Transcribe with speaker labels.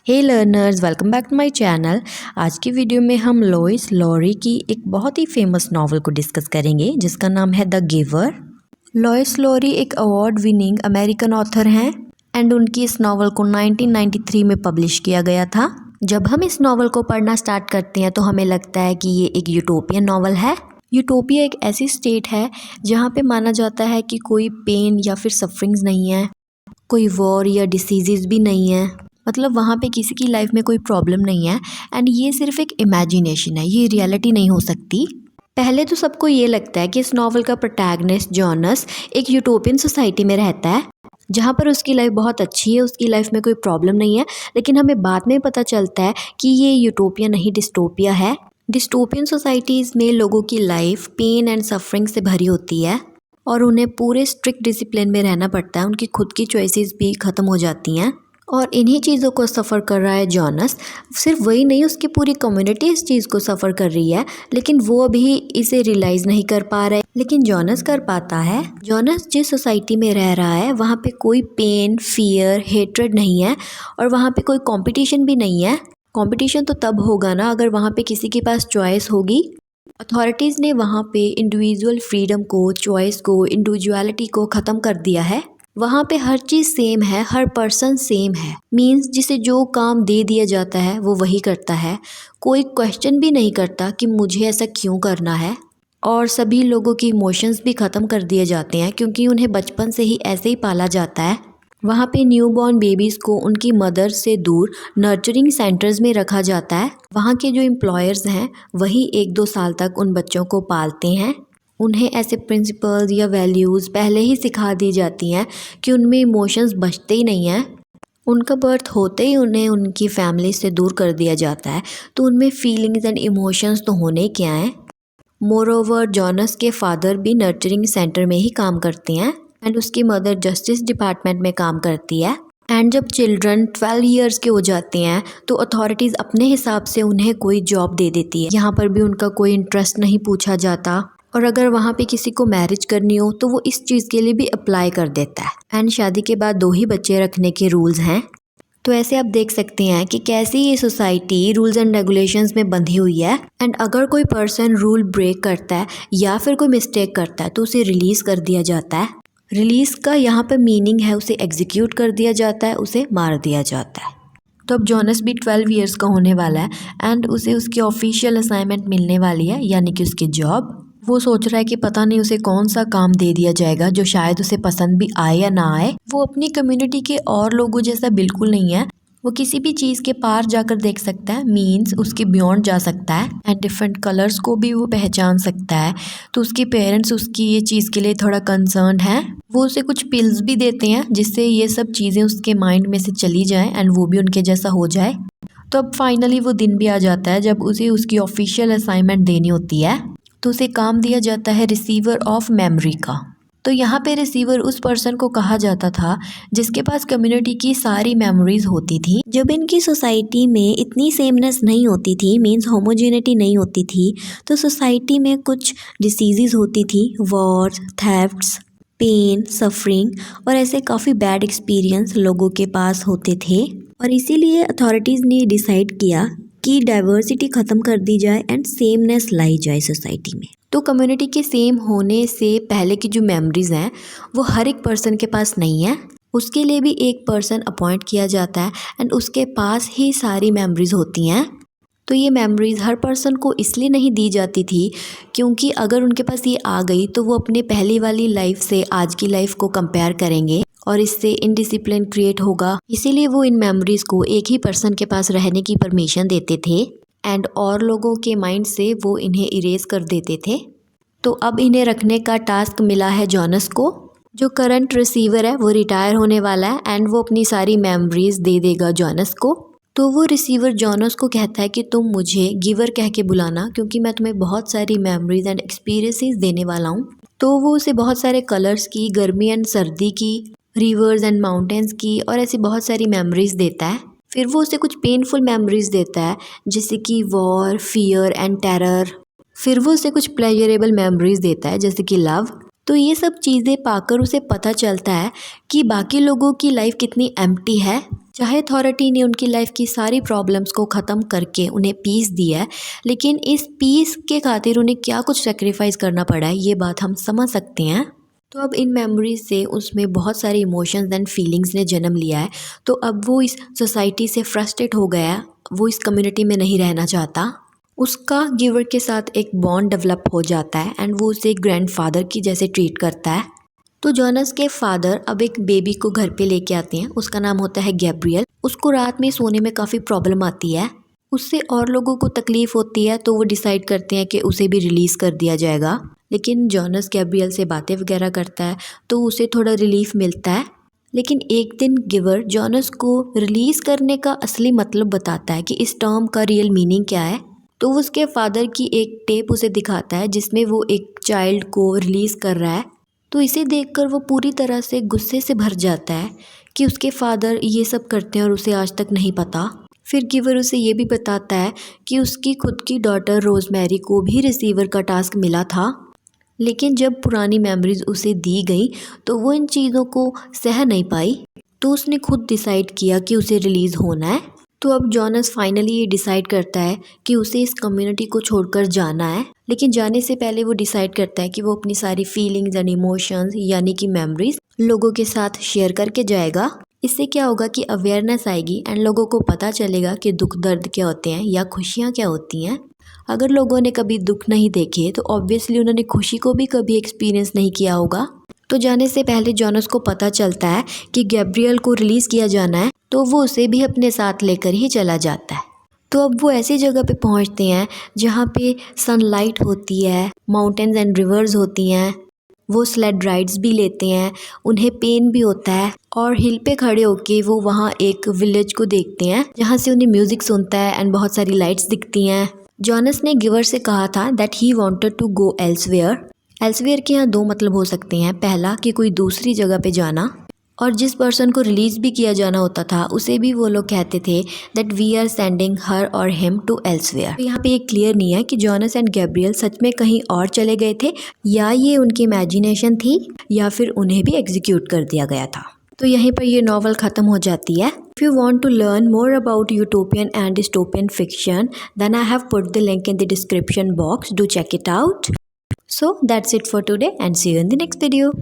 Speaker 1: Hey learners, welcome back to my channel. आज की video में हम लोइस लॉरी की एक बहुत ही फेमस नॉवल को डिस्कस करेंगे जिसका नाम है द गिवर। लोइस लॉरी एक अवार्ड विनिंग अमेरिकन ऑथर हैं एंड उनकी इस नॉवल को 1993 में पब्लिश किया गया था। जब हम इस नॉवल को पढ़ना स्टार्ट करते हैं तो हमें लगता है कि ये एक यूटोपियन नॉवल है। यूटोपिया एक ऐसी स्टेट है जहाँ पे माना जाता है कि कोई पेन या फिर सफरिंग्स नहीं है, कोई वॉर या डिसीजेस भी नहीं है, मतलब वहाँ पे किसी की लाइफ में कोई प्रॉब्लम नहीं है एंड ये सिर्फ एक इमेजिनेशन है, ये रियलिटी नहीं हो सकती। पहले तो सबको ये लगता है कि इस नॉवल का प्रोटैगनिस्ट जॉनस एक यूटोपियन सोसाइटी में रहता है जहाँ पर उसकी लाइफ बहुत अच्छी है, उसकी लाइफ में कोई प्रॉब्लम नहीं है। लेकिन हमें बाद में पता चलता है कि ये यूटोपिया नहीं डिस्टोपिया है। डिस्टोपियन सोसाइटीज़ में लोगों की लाइफ पेन एंड सफरिंग से भरी होती है और उन्हें पूरे स्ट्रिक्ट डिसिप्लिन में रहना पड़ता है, उनकी खुद की चॉइसेस भी ख़त्म हो जाती हैं और इन्हीं चीज़ों को सफ़र कर रहा है जॉनस। सिर्फ वही नहीं, उसकी पूरी कम्युनिटी इस चीज़ को सफ़र कर रही है लेकिन वो अभी इसे रियलाइज़ नहीं कर पा रहे, लेकिन जॉनस कर पाता है। जॉनस जिस सोसाइटी में रह रहा है वहाँ पे कोई पेन, फियर, हेट्रेड नहीं है और वहाँ पे कोई कंपटीशन भी नहीं है। कंपटीशन तो तब होगा ना अगर वहाँ पे किसी के पास चॉइस होगी। अथॉरिटीज़ ने वहाँ पे इंडिविजुअल फ्रीडम को, चॉइस को, इंडिविजुअलिटी को ख़त्म कर दिया है। वहाँ पे हर चीज़ सेम है, हर पर्सन सेम है, मीन्स जिसे जो काम दे दिया जाता है वो वही करता है। कोई क्वेश्चन भी नहीं करता कि मुझे ऐसा क्यों करना है। और सभी लोगों की इमोशंस भी ख़त्म कर दिए जाते हैं क्योंकि उन्हें बचपन से ही ऐसे ही पाला जाता है। वहाँ पे न्यूबॉर्न बेबीज़ को उनकी मदर से दूर नर्चरिंग सेंटर्स में रखा जाता है। वहाँ के जो एम्प्लॉयर्स हैं वही 1-2 साल तक उन बच्चों को पालते हैं। उन्हें ऐसे प्रिंसिपल्स या वैल्यूज़ पहले ही सिखा दी जाती हैं कि उनमें इमोशंस बचते ही नहीं हैं। उनका बर्थ होते ही उन्हें उनकी फैमिली से दूर कर दिया जाता है, तो उनमें फीलिंग्स एंड इमोशंस तो होने क्या हैं। मोरओवर जॉनस के फादर भी नर्चरिंग सेंटर में ही काम करते हैं एंड उसकी मदर जस्टिस डिपार्टमेंट में काम करती है। एंड जब चिल्ड्रन 12 ईयर्स के हो जाते हैं तो अथॉरिटीज़ अपने हिसाब से उन्हें कोई जॉब दे देती है। यहाँ पर भी उनका कोई इंटरेस्ट नहीं पूछा जाता और अगर वहाँ पे किसी को मैरिज करनी हो तो वो इस चीज़ के लिए भी अप्लाई कर देता है। एंड शादी के बाद 2 ही बच्चे रखने के रूल्स हैं। तो ऐसे आप देख सकते हैं कि कैसी ये सोसाइटी रूल्स एंड रेगुलेशंस में बंधी हुई है। एंड अगर कोई पर्सन रूल ब्रेक करता है या फिर कोई मिस्टेक करता है तो उसे रिलीज़ कर दिया जाता है। रिलीज़ का यहाँ पर मीनिंग है उसे एग्जीक्यूट कर दिया जाता है, उसे मार दिया जाता है। तो अब जॉनस भी 12 ईयर्स का होने वाला है एंड उसे उसकी ऑफिशियल असाइनमेंट मिलने वाली है, यानी कि उसकी जॉब। वो सोच रहा है कि पता नहीं उसे कौन सा काम दे दिया जाएगा जो शायद उसे पसंद भी आए या ना आए। वो अपनी कम्युनिटी के और लोगों जैसा बिल्कुल नहीं है, वो किसी भी चीज़ के पार जाकर देख सकता है, मीन्स उसके बियॉन्ड जा सकता है एंड डिफरेंट कलर्स को भी वो पहचान सकता है। तो उसके पेरेंट्स उसकी ये चीज़ के लिए थोड़ा कंसर्न है। वो उसे कुछ पिल्स भी देते हैं जिससे ये सब चीज़ें उसके माइंड में से चली जाए एंड वो भी उनके जैसा हो जाए। तो अब फाइनली वो दिन भी आ जाता है जब उसे उसकी ऑफिशियल असाइनमेंट देनी होती है। तो उसे काम दिया जाता है रिसीवर ऑफ मेमोरी का। तो यहाँ पे रिसीवर उस पर्सन को कहा जाता था जिसके पास कम्युनिटी की सारी मेमोरीज होती थी। जब इनकी सोसाइटी में इतनी सेमनेस नहीं होती थी, मीन्स होमोजेनिटी नहीं होती थी, तो सोसाइटी में कुछ डिसीज़ होती थी, वॉर, थेफ्ट्स, पेन, सफरिंग और ऐसे काफ़ी बैड एक्सपीरियंस लोगों के पास होते थे। और इसीलिए अथॉरिटीज़ ने डिसाइड किया कि डाइवर्सिटी ख़त्म कर दी जाए एंड सेमनेस लाई जाए सोसाइटी में। तो कम्युनिटी के सेम होने से पहले की जो मेमोरीज़ हैं वो हर एक पर्सन के पास नहीं है, उसके लिए भी एक पर्सन अपॉइंट किया जाता है एंड उसके पास ही सारी मेमोरीज़ होती हैं। तो ये मेमोरीज़ हर पर्सन को इसलिए नहीं दी जाती थी क्योंकि अगर उनके पास ये आ गई तो वो अपने पहली वाली लाइफ से आज की लाइफ को कंपेयर करेंगे और इससे इनडिसिप्लिन क्रिएट होगा। इसीलिए वो इन मेमोरीज़ को एक ही पर्सन के पास रहने की परमिशन देते थे एंड और लोगों के माइंड से वो इन्हें इरेज कर देते थे। तो अब इन्हें रखने का टास्क मिला है जॉनस को। जो करंट रिसीवर है वो रिटायर होने वाला है एंड वो अपनी सारी मेमोरीज़ दे देगा जॉनस को। तो वो रिसीवर जॉनस को कहता है कि तुम मुझे गिवर कह के बुलाना क्योंकि मैं तुम्हें बहुत सारी मेमोरीज एंड एक्सपीरियंसेस देने वाला हूँ। तो वो उसे बहुत सारे कलर्स की, गर्मी एंड सर्दी की, रिवर्स एंड माउंटेन्स की और ऐसी बहुत सारी मेमोरीज देता है। फिर वो उसे कुछ पेनफुल मेमोरीज देता है जैसे कि वॉर, फियर एंड टेरर। फिर वो उसे कुछ प्लेजरेबल मेमोरीज देता है जैसे कि लव। तो ये सब चीज़ें पाकर उसे पता चलता है कि बाकी लोगों की लाइफ कितनी एम्प्टी है चाहे अथॉरिटी ने उनकी लाइफ की सारी प्रॉब्लम्स को ख़त्म करके उन्हें पीस दिया है, लेकिन इस पीस के खातिर उन्हें क्या कुछ सेक्रीफाइस करना पड़ा है, ये बात हम समझ सकते हैं। तो अब इन मेमोरीज से उसमें बहुत सारे इमोशंस एंड फीलिंग्स ने जन्म लिया है। तो अब वो इस सोसाइटी से फ्रस्ट्रेट हो गया है, वो इस कम्युनिटी में नहीं रहना चाहता। उसका गिवर के साथ एक बॉन्ड डेवलप हो जाता है एंड वो उसे ग्रैंडफादर की जैसे ट्रीट करता है। तो जोनस के फादर अब एक बेबी को घर पे लेके आते हैं, उसका नाम होता है गैब्रियल। उसको रात में सोने में काफ़ी प्रॉब्लम आती है, उससे और लोगों को तकलीफ़ होती है, तो वो डिसाइड करते हैं कि उसे भी रिलीज़ कर दिया जाएगा। लेकिन जोनस गैब्रियल से बातें वगैरह करता है तो उसे थोड़ा रिलीफ मिलता है। लेकिन एक दिन गिवर जोनस को रिलीज़ करने का असली मतलब बताता है कि इस टर्म का रियल मीनिंग क्या है। तो वो उसके फादर की एक टेप उसे दिखाता है जिसमें वो एक चाइल्ड को रिलीज़ कर रहा है। तो इसे देखकर वो पूरी तरह से गुस्से से भर जाता है कि उसके फादर ये सब करते हैं और उसे आज तक नहीं पता। फिर गिवर उसे ये भी बताता है कि उसकी खुद की डॉटर रोज़मेरी को भी रिसीवर का टास्क मिला था, लेकिन जब पुरानी मेमोरीज उसे दी गई तो वो इन चीज़ों को सह नहीं पाई। तो उसने खुद डिसाइड किया कि उसे रिलीज़ होना है। तो अब जॉनस फाइनली ये डिसाइड करता है कि उसे इस कम्युनिटी को छोड़कर जाना है, लेकिन जाने से पहले वो डिसाइड करता है कि वो अपनी सारी फीलिंग्स एंड इमोशंस यानी कि मेमोरीज लोगों के साथ शेयर करके जाएगा। इससे क्या होगा कि अवेयरनेस आएगी एंड लोगों को पता चलेगा कि दुख दर्द क्या होते हैं या खुशियाँ क्या होती हैं। अगर लोगों ने कभी दुख नहीं देखे तो ऑब्वियसली उन्होंने खुशी को भी कभी एक्सपीरियंस नहीं किया होगा। तो जाने से पहले जॉनस को पता चलता है कि गैब्रियल को रिलीज़ किया जाना है, तो वो उसे भी अपने साथ लेकर ही चला जाता है। तो अब वो ऐसी जगह पे पहुंचते हैं जहाँ पे सनलाइट होती है, माउंटेन्स एंड रिवर्स होती हैं। वो स्लेड राइड्स भी लेते हैं, उन्हें पेन भी होता है और हिल पे खड़े होके वो वहाँ एक विलेज को देखते हैं जहाँ से उन्हें म्यूज़िक सुनता है एंड बहुत सारी लाइट्स दिखती हैं। जॉनस ने गिवर से कहा था that he wanted to go elsewhere. Elsewhere के यहाँ दो मतलब हो सकते हैं, पहला कि कोई दूसरी जगह पे जाना, और जिस पर्सन को रिलीज़ भी किया जाना होता था उसे भी वो लोग कहते थे that we are sending her और हिम टू एल्सवेयर। तो यहाँ पे ये क्लियर नहीं है कि जॉनस एंड गैब्रियल सच में कहीं और चले गए थे या ये उनकी इमेजिनेशन थी या फिर उन्हें भी एग्जीक्यूट कर दिया गया था। तो यहीं पर ये नॉवल ख़त्म हो जाती है। If you want to learn more about utopian and dystopian fiction, then I have put the link in the description box. Do check it out. So that's it for today and see you in the next video.